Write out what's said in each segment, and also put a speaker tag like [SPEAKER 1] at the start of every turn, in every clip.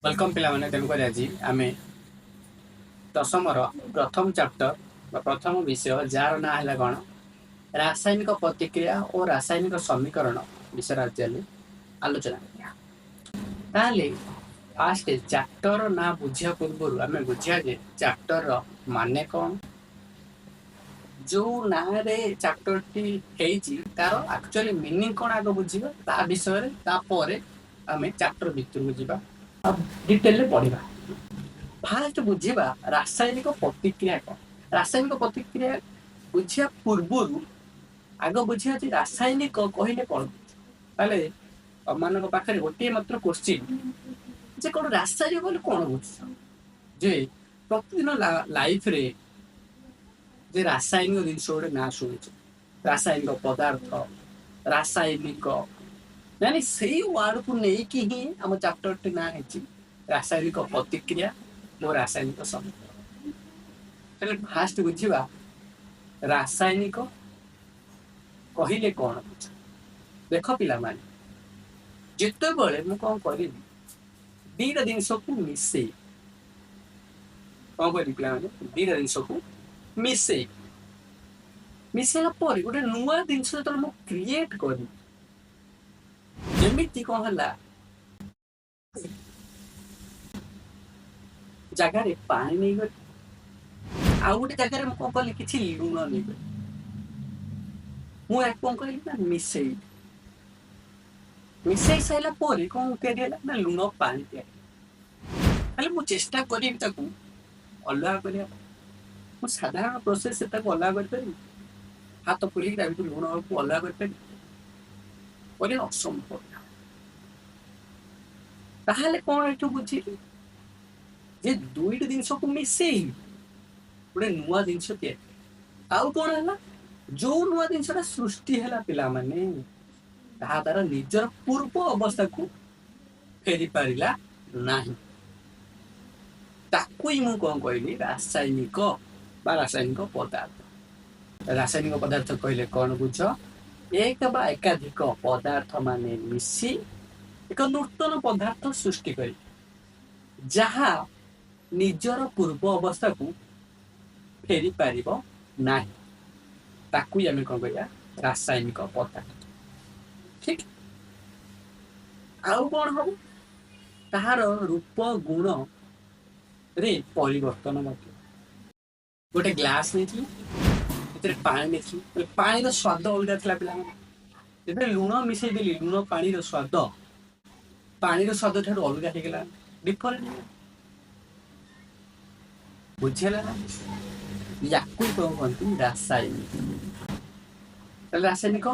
[SPEAKER 1] Welcome पिलाने तेणुक आज आम दशम प्रथम चैप्टर प्रथम विषय जार ना है कौन रासायनिक प्रतिक्रिया और रासायनिक समीकरण विषय आज आलोचना करें। फास्ट चैप्टर ना बुझा पूर्व आम बुझा चैप्टर माने कौन जो ना रे चैप्टर टी तार एक्चुअली मीनिंग कौन आग बुझा विषय आम चैप्टर भितर को जा डिटेल पढ़ा। फास्ट बुझा रासायनिक प्रतिक्रिया कौन रासायनिक प्रतिक्रिया बुझा पूर्व आग बुझा रासायनिक कहले कौन मान पाखे गोटे मात्र क्वेश्चन जे कौन रासायनिक बोले कौन बुझ जे प्रतिदिन लाइफ रे जे रासायनिक जिनस गोटे ना शुणु रासायनिक पदार्थ रासायनिक यानी से वार्ड को लेकिन ही आम चैप्टर टी ना रासायनिक प्रतिक्रिया और रासायनिक समीकरण। फास्ट बुझा रासायनिक कहले कौन बुझ देख पिला माने जिते बड़े मु कौन करी दीटा जिनस को मिसे कौन कर पिला दीटा जिनस को मिसे मिसेला गोटे नुआ जिनस जो क्रिएट करी जमीती कौन है जगार पानी नहीं गली आउ गोटे जगार कौन कली कि लुण नहीं गली मुझे कौन कह ना मिसे मिसई सारा कौन तैयारी ना लुण पानी तैयारी मुझे चेष्टा करी अलग कर साधारण प्रोसेस से अलग कर हाथ पुरी लुण को अलग कर असंभव ताहले कौन ये बुझे जे दुईट जिनस को मिसे गोटे नुआ जिनस आउ कौन है जो नुआ जिनसा सृष्टि है पिला माने तार निजर पूर्व अवस्था को फेरी पारा ना ताकू ही मुझे कौन कहली रासायनिक रासायनिक रासायनिक पदार्थ कहले कौन बुझ एक बा एकाधिक पदार्थ माने मिसी एक नूतन पदार्थ सृष्टि कर जहा निजर पूर्व अवस्था को फेरी पार ना ताकू आम कौन कह रासायनिक पदार्थ ठीक आउ कौन हम तार रूप गुण रे परिवर्तन गोटे ग्लास नहीं पानी नहीं पानी स्वाद अलग था पे लुण मिसई देली लुण पानी स्वाद ठार अलग होगा डिफरेंट बुझेगा ना या कौन कहती रासायनिक रासायनिक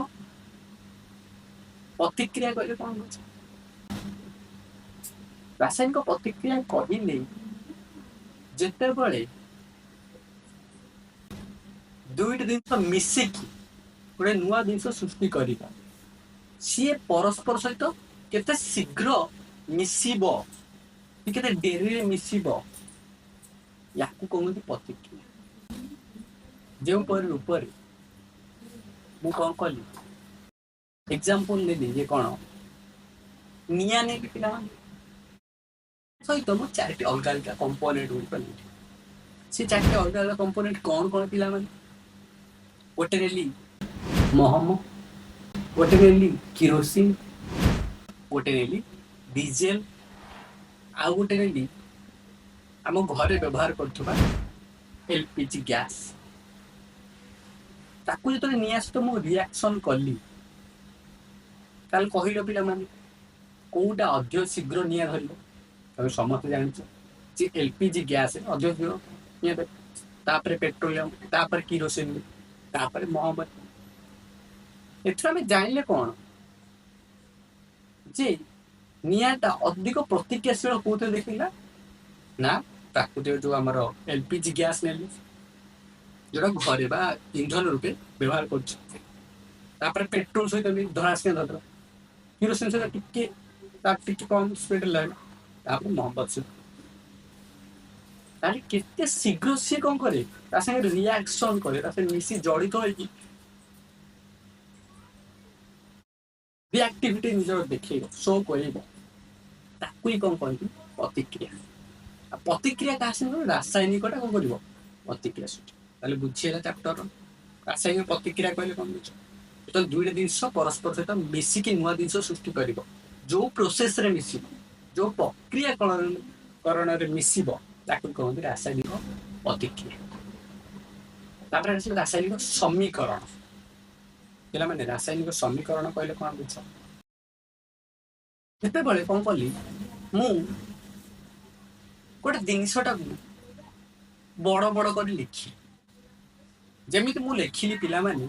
[SPEAKER 1] प्रतिक्रिया कहले कौन बुझ रासायनिक प्रतिक्रिया कहले जिते बड़े दुईट जिनस मिसिकी गोटे नुआ जिनस सृष्टि कर सी परस्पर सहित केते शीघ्र मिसिब केते डेरी मिसिब या कहते प्रतिक्रिया जो रूप मु कौन कली एग्जांपल देली ये कौन निया नहीं पिला सहित मु चार अलग अलग कंपोनेंट गुड से चार अलग अलग कंपोनेंट कौन कौन पिला गोटे नेली महम गोटे नेली किरोसिन गोटे नेली डीजेल आउ गोटे नेली आम घरे व्यवहार करथुबा एलपीजी गैस ताकू जो निया सहित मु रिएक्शन कली ताल कहल पिला माने कोटा अधिक शीघ्र निया धरल तब समस्त जान एलपीजी गैस अधिक शीघ्र निया तापर पेट्रोलियम तापर किरोसिन तापर मोहम्मद एथरा में जानले कौन जे नियाटा अधिक प्रतिक्रियाशील कोते देखिला ना प्राकृतिक जो आमर एलपीजी गैस ने जोटा घरे बा इंधन रूपे व्यवहार कर पेट्रोल सहित भी धरास्या धर किरोसिन सहित टी कम स्पीड लगे मोहम्मद सहित केते शीघ्र सी कौन करे रिएक्शन करे मिसी जड़ित हो रिएक्टिविटी निजर देखे शो कर कौन कहती प्रतिक्रिया प्रतिक्रिया क्या रासायनिक कौन कर प्रतिक्रिया सृष्टि बुझीगला चैप्टर रासायनिक प्रतिक्रिया कहले कौन बुझ तो दुईटा जिन परस्पर सहित मिसिकी नुआ जिन सृष्टि कर जो प्रोसेस रे मिसिब जो प्रक्रियाकरण मिसिब ताकू कहते रासायनिक प्रतिक्रिया रासायनिक समीकरण पे रासायनिक समीकरण कहले कौन बुझ जितेबाला कौन कली मु गोटे जिनसटा बड़ बड़ कर लिखी जमी मु लिखिली पिला माने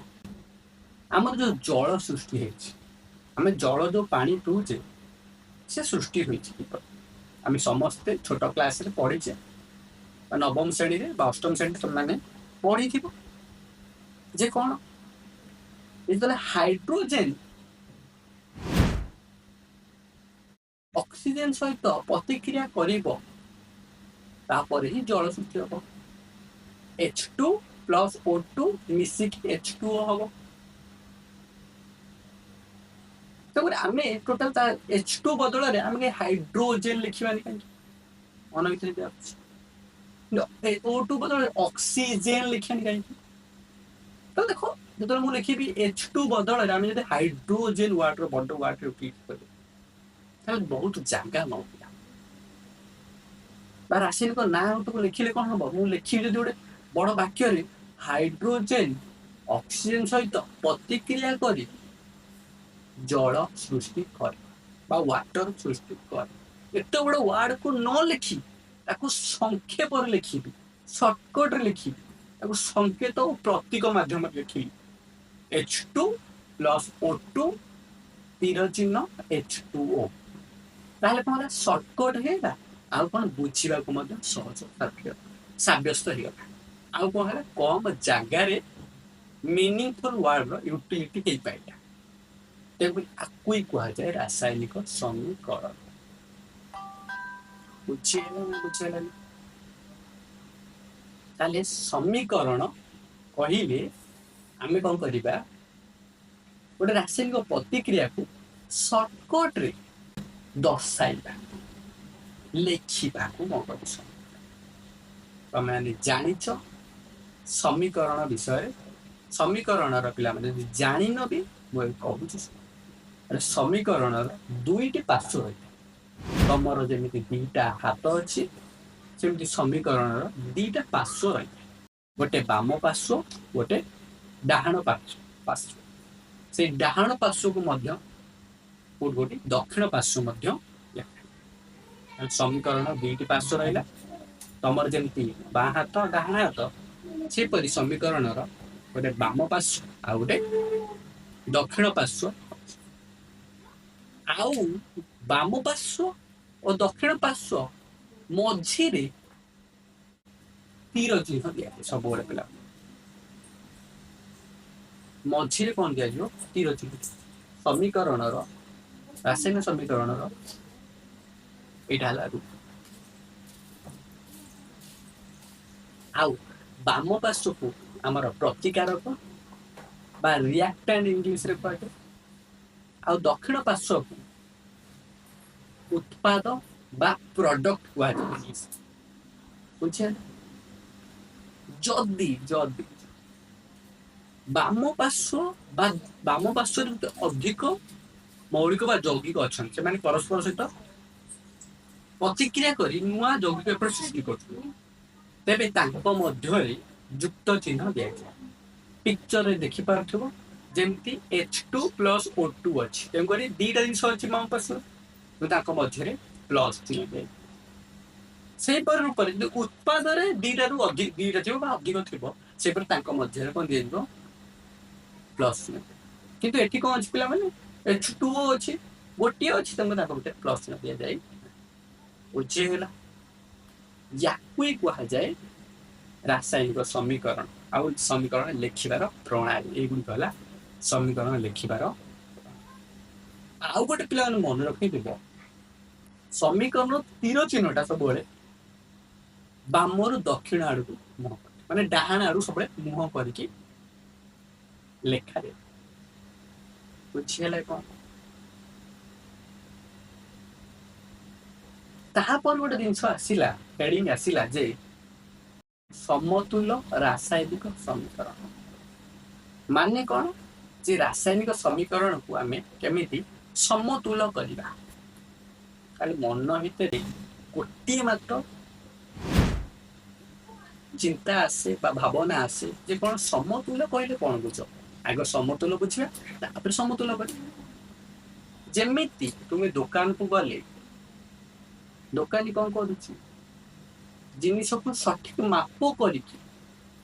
[SPEAKER 1] आमर जो जल सृष्टि आम जल जो पानी पीऊे से सृष्टि होम समस्ते छोट क्लास रे पढ़ीचे नवम श्रेणी रे अष्टम श्रेणी तुमने पढ़ी थी जे कौन जो हाइड्रोजेन ऑक्सीजन सहित प्रतिक्रिया करिबो तापर ही जल सृष्टि हम H2 प्लस O2 मिसिक H2O हम तो आम टोटाल H2 बदल में आम हाइड्रोजेन लिखा मन भर O2 बदल ऑक्सीजेन लिखा कहीं तो देख जो मुझे लिखी H2 बदल में आम हाइड्रोजेन वाटर बड़ वाटर यूज कर बहुत जगह न रासायनिक ना तो लिखिले कौन हम मुझे लिखी जो गोटे बड़ वाक्य हाइड्रोजेन ऑक्सीजन सहित प्रतिक्रिया कर जल सृष्टि कर वाटर सृष्टि कर एत बड़ वार्ड को न लिखी संक्षेप लिखी सर्टकट लिखी संकेत और प्रतीक माध्यम लिखी H2 प्लस O2 तीर चिन्ह H2O ताले कौन सर्टकट है आउ कौन बुझा सहज सब्यस्त हो कौन है कम जगार मीनिंगफुल वर्ड यूटिलिटी हो पाइला आपको कह जाए रासायनिक समीकरण बुझेगा ताले समीकरण कहले आम कौन करवा गोटे रासायनिक प्रतिक्रिया को सर्टकट रे दर्शाइबा लिखा तुम जाच समीकरण विषय समीकरण पिला जान भी मुझे कहूँ समीकरण दुईटी पार्श्व रही तुमर जमी दीटा हाथ अच्छी सेमती समीकरण दीटा पार्श्व रही गोटे बाम पार्श्व गोटे डाहाण पार्श्व से डाहाण पार्श्व को गोटे दक्षिण पार्श्व समीकरण दुईटी पार्श्व रहा तुमर जमी बाँ हाथ डाहाण हाथ सेपरी समीकरण गोटे बाम पार्श्व आ गोटे दक्षिण पार्श्व आउ बाम पार्श्व और दक्षिण पार्श्व मझिरे तीर चिन्ह दिया सब पिला मझिरे कौन दिया तीर चिन्ह समीकरण रासायनिक समीकरण यहाँ आउ बाम पार्श्व को आमर प्रतिकारक बा रिएक्टेंट इंग्लिश रे कहते आउ दक्षिण पार्श्व को उत्पाद बा प्रोडक्ट कह बुझे जदि जदि बाम पार्श्व अधिक मौलिक बा यौगिक अच्छा से परस्पर सहित प्रतिक्रिया करी नुआ यौगिक एपटे सृष्टि कर तेरे युक्त चिन्ह दिया पिक्चर रे देखि पारथबो जेमती H2 प्लस O2 अच्छी तेणुक दीटा जिन अच्छी बाम पार्श्व मध्य प्लस चिन्ह दिया से रूप में उत्पाद दीटा रु अधिक दीटा थी अधिक थी मध्य कौन दिया प्लस चिन्ह किंतु एटी कौन अच्छी पिला H2O अच्छी गोटे अच्छी तुमको प्लस चिन्ह दि जाए बुझीगला या कह जाए रासायनिक समीकरण आउ समीकरण लिखार प्रणाली युग है समीकरण लिखार आउ गोटे पिला मन रखी समीकरण तीर चिन्हटा सब बाम रु दक्षिण आड़ को मुह माने डाहाण आड़ सब मुह करके लेखा बुझीगला कौन तापर गोटे जिनस आसला हेडिंग आसला जे समतुल्य रासायनिक समीकरण माने कौन जे रासायनिक समीकरण को आम केमी समतुल करवा खाली मन भितर गोटे मात्र चिंता आसे भावना आसे जे कौन समतुल्य कहले कौन बुझ आग समतुल्य बुझा समतुल्य कर जमी तुम दुकान को गले दोकानी कौन कर जिनस को सठिक माप कर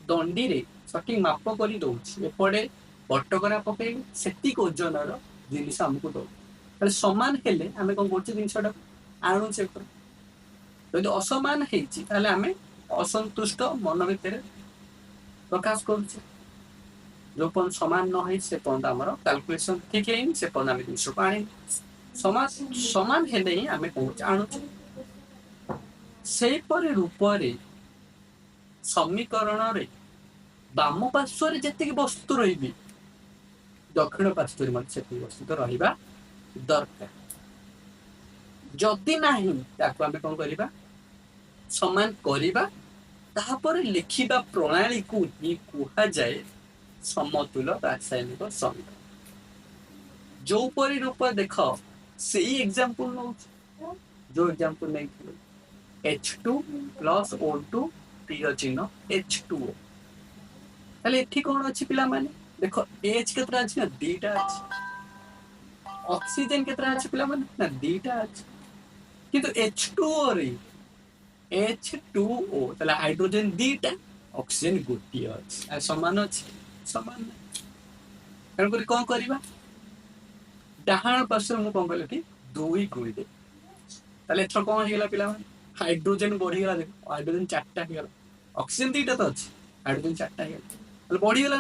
[SPEAKER 1] दंडी रे सठिक माप कर दौड़े बटकरा पकई से ओजन जिनस आमको दौ सामान हेले आम कौन कर जिनसा आणुचे जो असमान होमें असंतुष्ट मन भितर प्रकाश करुचे जो पर्यंत सामान न हो से पर्यंत आम कैलकुलेसन ठीक है से पर्यंत आम जिन को आनी सामान हेले ही आम कौन आणुचे से रूप समीकरण रे बाम पार्श्व जी वस्तु रही दक्षिण पार्श्व वस्तु रहा दरकार जदि नहीं आम कौन करवा समान करवा तापर लिखिबा प्रणाली को ही कहा जाए समतुल रासायनिक समीकरण जो परी रूप देख से एग्जांपल नौ जो एग्जांपल नहीं H2 प्लस O2 तीर चिन्ह H2O ताले एठी कौन अच्छी पिला माने देखो H केतरा अछि ना दीटा अछि ऑक्सीजन केतरा अछि पिला माने ना दीटा अछि किंतु H2O रे H2O ताले हाइड्रोजन दीटा ऑक्सीजन गोटी अछि आ समान अछि समान कन करी कोन करबा डाहाण पार्श्व मु कोन कहले कि 2 गुणी दे ताले एथर कोन हिला पिला माने हाइड्रोजन बढ़ीगला देख हाइड्रोजन 4टा हिगला ऑक्सीजन 2टा तो अछि हाइड्रोजन 4टा हिगला बढ़ीगला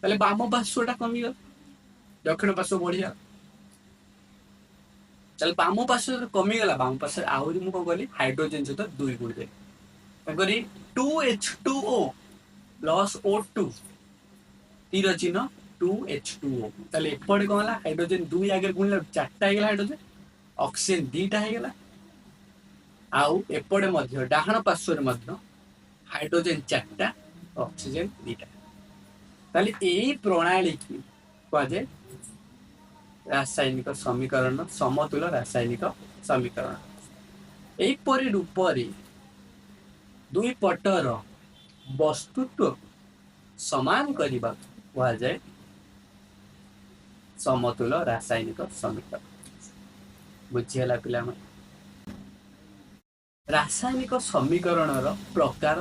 [SPEAKER 1] ताले बाम पार्श्वटा कमीगला दक्षिण पार्श्व बढ़िया चल बाम पार्श्व कमीगला बाम पार्श्व आहुरी मु कोन कहली हाइड्रोजन सहित 2 गुणी दे करी 2H2O प्लस O2 तीर चिन्ह 2H2O ताले एपटे कोन हला हाइड्रोजन 2 आगे गुणला 4टा हिगला हाइड्रोजन ऑक्सीजन 2टा हिगला आउ एपटे मध्य डाहाण पार्श्व मध्य हाइड्रोजन 4टा ऑक्सीजन 2टा ताले एई प्रणाली की कह जाए रासायनिक समीकरण समतुल रासायनिक समीकरण एपरि रूप दुई पटर वस्तुत्व समान करने कह जाए समतुल रासायनिक समीकरण बुझीगला पिला रासायनिक समीकरण प्रकार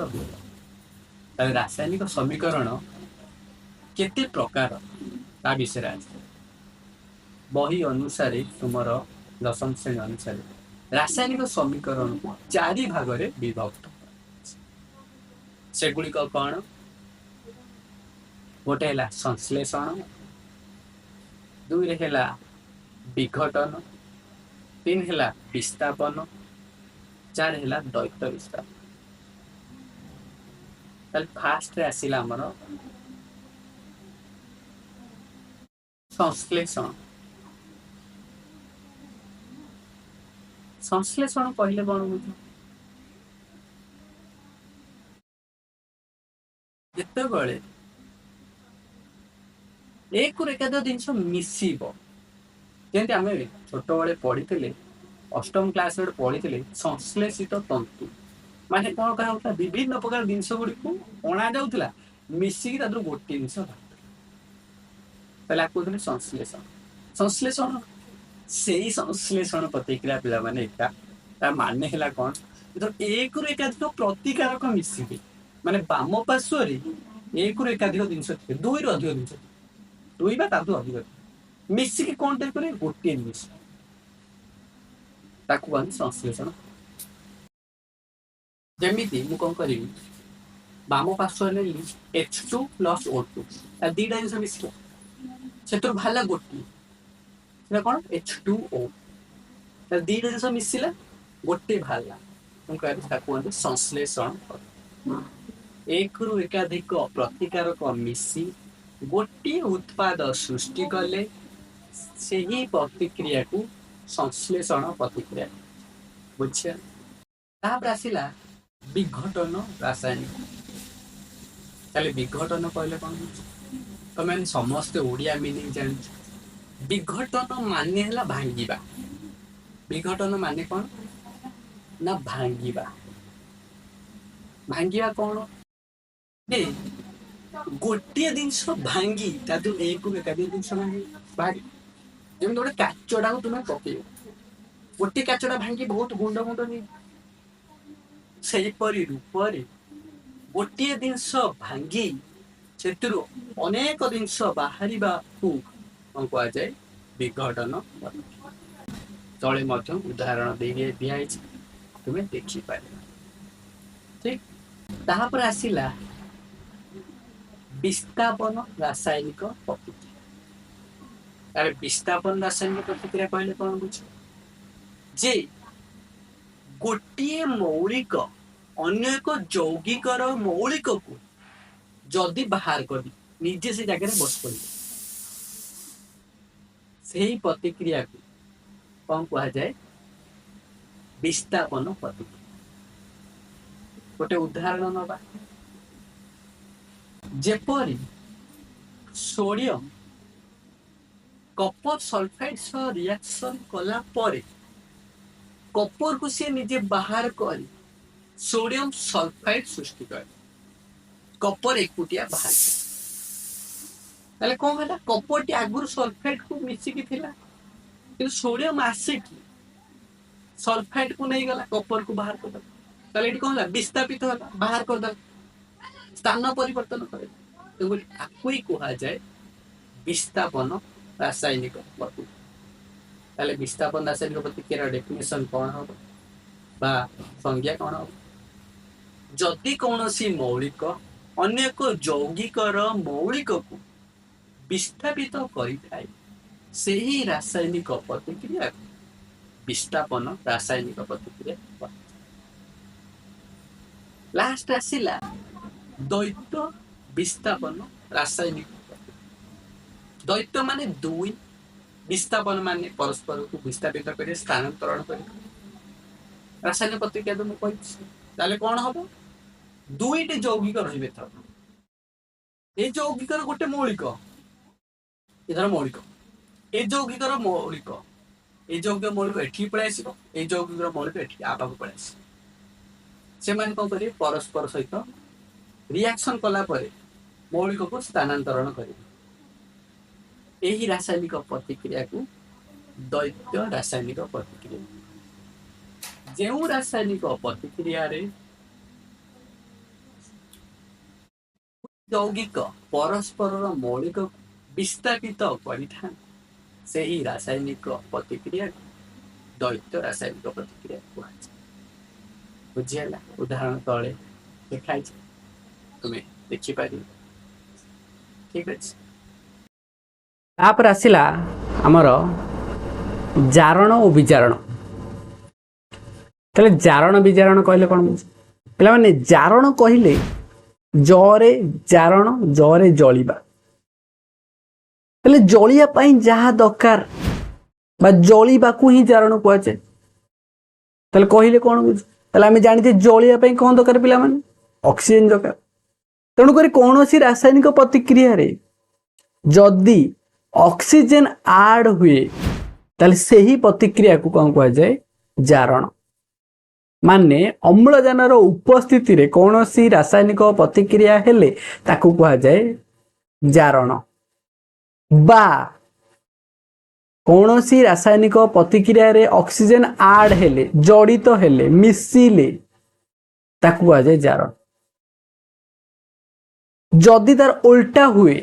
[SPEAKER 1] रासायनिक समीकरण केते प्रकार ता विषय आज बही अनुसार तुमर दशम श्रेणी अनुसार रासायनिक समीकरण को 4 भाग में विभक्त सेगुड़िक कौन गोटे है संश्लेषण 2 है विघटन 3 है विस्थापन 4 है द्वैत विस्थापन फास्ट आसला आमर संश्लेषण संश्लेषण कहले कौन बुझ जिते बड़े एक एकाद जिनस मिसिब जमी आम छोट बड़े पढ़ी अष्टम क्लास पढ़ी संश्लेषित तंतु माने कौन कहा विभिन्न प्रकार जिनस गुड़ी को अणा जाऊला मिसिकी गोटे जिनस कहते संश्लेषण संश्लेषण से संश्लेषण प्रतिक्रिया पिला माने एका माने है कौन जो एक एकाधिक प्रतिकारक मिसिबे माने बाम पार्श्व एक एकाधिक जिनस 2 रु अधिक जिनस 2 बा तादु अधिक मिसिकी कौन टाइप गोटे जिनस संश्लेषण जमीती मु कौन करी बाम पार्श्व H2 प्लस O2 दीटा जिनस मिसिला से तो भाला गोटे कौन H2O दीटा जिनस मिसिला गोटे भाला संश्लेषण एक रु एकाधिक प्रतिकारक मिसी गोटे उत्पाद सृष्टि कले से ही प्रतिक्रिया को संश्लेषण प्रतिक्रिया बुझे तापर आसिला विघटन रासायनिक ताले विघटन कहले कौन तमें समस्ते ओडिया मीनिंग जान विघटन माने हला भांगिबा विघटन माने कौन ना भांगिबा भांगिबा कौन जे गोटे जिनस भांगी तादु एक एकादी जिनस भांगी भागी जेमि गोटे काचड़ा को तुम पकेब गोटे काचड़ा भांगी बहुत गुंड गुंड नहीं सेहीपरि रूपरे गोटे जिनस भांगी ସେଥିରୁ ଅନେକ ଜିନିଷ ବାହାରିବାକୁ କ'ଣ କୁହାଯାଏ ବିଘଟନ ତଳେ ମଧ୍ୟ ଉଦାହରଣ ଦେଇକି ଦିଆହେଇଛି ତୁମେ ଦେଖିପାରିବ ଠିକ ତାପରେ ଆସିଲା ବିସ୍ଥାପନ ରାସାୟନିକ ପ୍ରତିକ୍ରିୟା ତାହେଲେ ବିସ୍ଥାପନ ରାସାୟନିକ ପ୍ରତିକ୍ରିୟା କହିଲେ କ'ଣ ବୁଝ ଯେ ଗୋଟିଏ ମୌଳିକ ଅନ୍ୟ ଏକ ଯୌଗିକର ମୌଳିକକୁ जदि बाहर कर निजे से जगह बस पड़े से प्रतिक्रिया को कौन कह जाए विस्थापन प्रतिक्रिया गोटे उदाहरण नवा जेपरी सोडियम कपर सल्फाइड सह रिएक्शन कला परे कपर को सी निजे बाहर कर सोडियम सल्फाइड सृष्टि करे कपर एकुटिया बाहर ताले कौन है कपर टी आगुर सल्फेट को मिसिकी थिला कि सोडियम आसे कि सल्फेट को नहीं गला कपर को बाहर कर ताले एटी कौन है विस्थापित होला बाहर कर दल स्थान परिवर्तन करे तो बोली आकुई कहा जाए विस्थापन रासायनिक प्रतिक्रिया ताले विस्थापन रासायनिक प्रतिक्रिया डेफिनेशन कौन हो बा संज्ञा कौन हो जदि कौनसी मौलिक अन्य एक यौगिकर मौलिक को विस्थापित करिथाय सेही रासायनिक प्रतिक्रिया विस्थापन रासायनिक प्रतिक्रिया लास्ट आसिला द्वैत विस्थापन रासायनिक द्वैत माने दुई विस्थापन माने परस्पर को विस्थापित करे स्थानांतरण करे रासायनिक प्रतिक्रिया तो मैं कहि कौन हम दुईटे यौगिक रही ये यौगिकर गोटे मौलिक इधर मौलिक ये यौगिकर मौलिक ये यौगिक मौलिक एठी पळै आसीबो ये यौगिकर मौलिक एठी आ पाखु पळै आसी से माने कोन करी परस्पर सहित रिएक्शन कला परे मौलिक को स्थानांतरण करिवे एही रासायनिक प्रतिक्रिया को द्वैत रासायनिक प्रतिक्रिया जेउ रासायनिक प्रतिक्रिया रे यौगिक परस्पर मौलिक विस्थापित करिथान से ही रासायनिक प्रतिक्रिया द्वैत रासायनिक प्रतिक्रिया कहुए बुझीगला उदाहरण तले देखाई तुम्हें देखिपार ठीक अच्छे तापर आसिला आमर जारण और विजारण ताले जारण विजारण कहले कौन पे मैंने जारण कहले जरे जारण जरे जलिबा जलिया जहाँ दरकार जलिबा को ही जारण कहुए कहले कौन बुझ आम जानी जलिया कौन दरकार पिला माने ऑक्सीजन दरकार तेणुक कौन सी रासायनिक प्रतिक्रिया रे जदि ऑक्सीजन आड हुए ताले से ही प्रतिक्रिया को कौन कह जाए जारण माने अम्लजान उपस्थिति रे कौन सी रासायनिक प्रतिक्रिया हेले ताकू कह जाए जारण बा कौन सी रासायनिक प्रतिक्रिया रे ऑक्सीजन आड हेले जड़ित तो हेले मिसिले ताकू कह जाए जारण जदि तार उल्टा हुए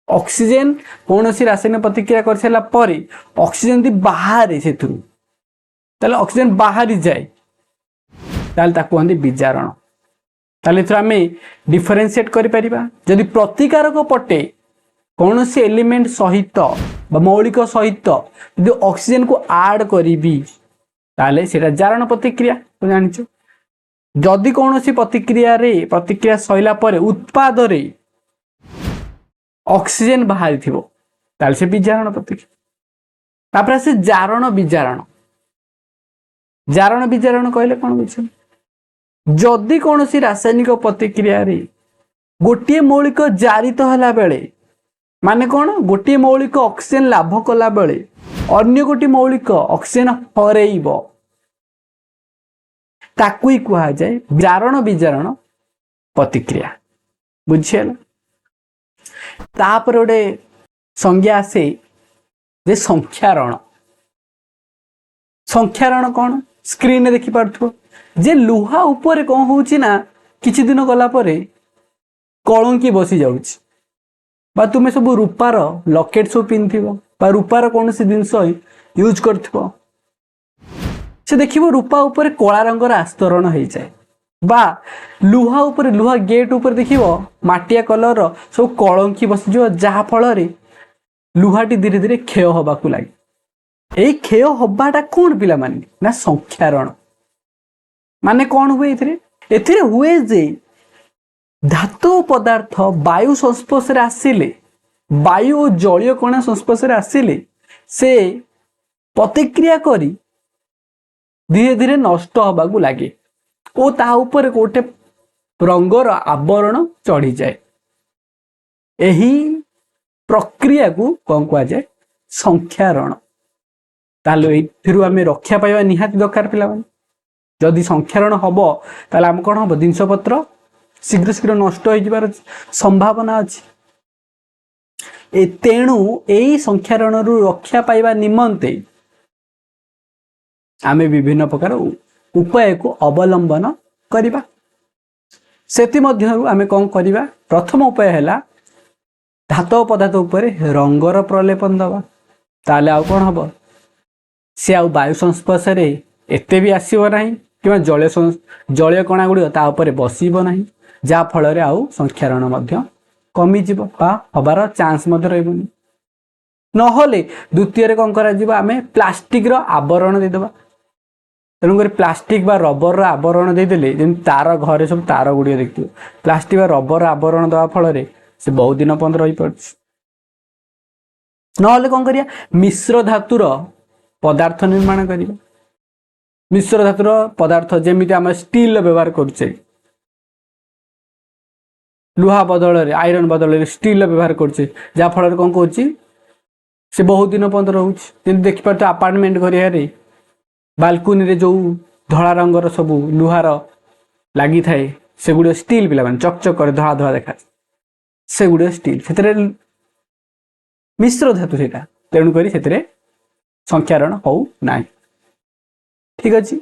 [SPEAKER 1] ऑक्सीजन कौन सी रासायनिक प्रतिक्रिया कर सारा पर ऑक्सीजन बाहर से ऑक्सीजन बाहरी जाए कहते विजारण आम डिफरेन्शिएट करी प्रतिकारक पटे कौन सी एलिमेंट सहित मौलिक सहित जो ऑक्सीजन को आड करी जारण प्रतिक्रिया तो जानिଛୁ जदि कौन सी प्रतिक्रिया सैला पर उत्पाद रे ऑक्सीजन बाहरी थिबो ताले से विजारण प्रतिक्रिया तापर से जारण विजारण जारण विजारण कहले कौन बुझ जदि कौन सी रासायनिक प्रतिक्रिया रे गोटे मौलिक जारित हला बेले माने कौन गोटे मौलिक ऑक्सीजन लाभ कला बेले अन्य गोटे मौलिक ऑक्सीजन हरेइब ताकू ही कहा जाए जारण विजारण प्रतिक्रिया बुझिएला तापर गोटे संज्ञा आसे जे संख्यारण संख्यारण कौन स्क्रीन में देखि पारथो जे लुहा ऊपर कौन होउची ना किछि दिन गला परे कलंकी बसी जाउची बा तुमे सब रूपार लकेट सब पिनथिबो बा रूपार कौन सी जिनस यूज करथिबो से देखिबो रूपा ऊपर कला रंगर आस्तरण हो जाए बा लुहा ऊपर लुहा गेट ऊपर देखिबो माटिया कलर सब कलंकी बसी जो जहा फल रे लुहाटी धीरे धीरे क्षय होबाकू लागे एई क्षय होबाटा कोन पिला माने ना संख्यारण माने कौन हुए एथिरे हुए जे धातु पदार्थ वायु संस्पर्श रे आसिले वायु और जलीय कणा संस्पर्श रे आसिले से प्रतिक्रिया करी धीरे धीरे नष्ट होबाकू लागे ओ ता ऊपर गोटे रंगर आवरण चढ़ी जाए एही प्रक्रिया को कौन कह जाए संख्यारण ताले एथिरु आमे रक्षा पाइबा निहाती दरकार पिला माने जदि संख्यारण हबो ताले आम कोन हबो जिनस पत्र शीघ्र शीघ्र नष्ट हो जिबार संभावना अछि ए तेणु एई संख्यारण रु रक्षा पाइबा निमंते आमे विभिन्न प्रकार उपाय को अवलंबन करिबा सेति मध्यरु आमे कोन करिबा प्रथम उपाय हैला धातु पदार्थ ऊपर रंगर प्रलेपन दबा ताले आउ कोन हबो से आउ वायु संस्पर्श रे एते भी आसीबो नाही किबा जलीय कणा गुडी ता ऊपर बसीबो नाही जा फल रे आउ संख्यारण मध्य कमी जीवो बा हबार चांस मध्य रहबोनी नहले द्वितीय रे कोन करा जीवो आमे प्लास्टिक रो आवरण दे दबा तेणुकर प्लास्टिक बा रबर रो आवरण दे देले जेन तार घरे सब तार गुडी देखियो प्लास्टिक बा रबर आवरण दवा फल रे से बहुत दिन पंद रही पड़छ नहले कोन करिया मिश्र धातुर पदार्थ निर्माण करिया मिश्र धातुर पदार्थ जेमिति हम स्टील व्यवहार करछे लुहा बदल रे आयरन बदल रे स्टील व्यवहार करछे जा फल रे कोन कहूची से बहुत दिन पंद रहउछ जेन देखि परतो अपार्टमेंट करिया रे बालकनी रे जो धळा रंगर सब लुहार लागि थाए से गुडे स्टील पिला माने चकचक करे धळा धळा देखा से गुडे स्टील सेतरे मिश्र धातु सेटा तेणु करी सेतरे संख्यारण हो नाही ठीक अछि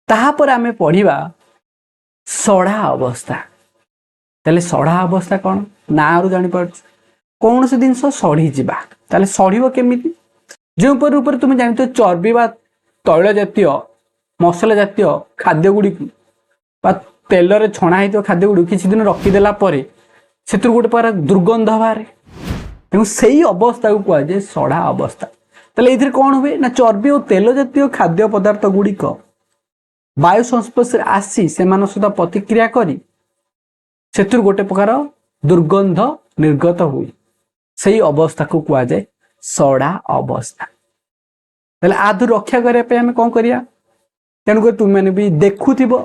[SPEAKER 1] ताहा पर आमे पढिबा सड़ा अवस्था ताले सड़ा अवस्था कोन ना रु जानि पड़छ कोन से दिन सड़ी जिबा ताले सड़ीबो केमिति जो ऊपर तुम जानते चर्बी बा तैल जातीय मसला जातीय खाद्य गुड़ी बा तेल रे छणा हेतो खाद्य गुड़ी किछि दिन रखिदेला परे सेतु गोटे पर दुर्गंध बारे तेणु सेही अवस्था को कह जाए सड़ा अवस्था ताले इधर कौन हुए ना चर्बी और तेल जातीय खाद्य पदार्थ गुड़िक वायु संस्पर्श आसी से सहित प्रतिक्रिया करी सेतु गोटे प्रकार दुर्गंध निर्गत हुए सही अवस्था को कह जाए सड़ा अवस्था ताले आदु रक्षा करने पे हमें कौन करिया तेणुक तुम मैंने भी देखुथिबो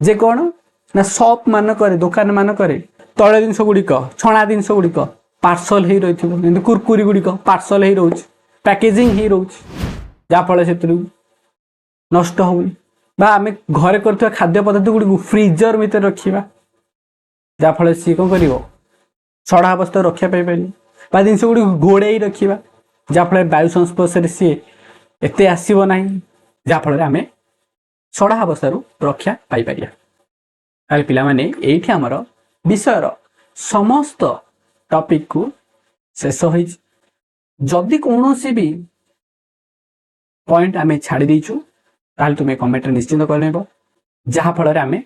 [SPEAKER 1] जे कौन ना शॉप मान करे दुकान मान करे तैल जिनस गुड़िक छणा जिनस गुड़िक पार्सल ही रही कुरकुरी गुड़िक पार्सल ही रोच पैकेजिंग ही रोच जा फल से नष्ट हो आम घरे कर खाद्य पदार्थ गुड़ी फ्रीजर भितर रखा जा फल सी कौन कर सड़ा अवस्था रक्षा पाई बा जिनस गुड़ी घोड़े रखा जाफल वायु संस्पर्श सी एत आसब ना जाफल आम सड़ा अवस्था रक्षा पाई पार पाने ये आमर विषय समस्त टॉपिक को शेष हो जदि कौन भी पॉइंट आम छाड़ी देचु ताल तुम्हें कमेंट निश्चिंत कर जहाँफल आम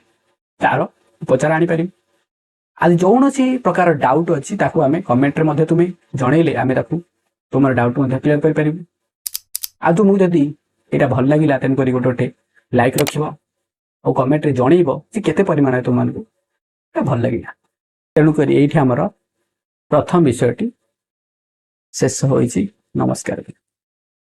[SPEAKER 1] तार उपचार आनीपर आज जौन सी प्रकार डाउट अच्छी आम कमेंट रे तुम्हें जनइले आम तुम डाउट क्लियर कर पार आ तुमको जदि यहाँ भल लगे तेन गोटे गोटे लाइक रख और कमेंट रे जनइब केते परिमाण तुमको भल लगे तेणुक ये आमर प्रथम विषयटी शेष हो नमस्कार।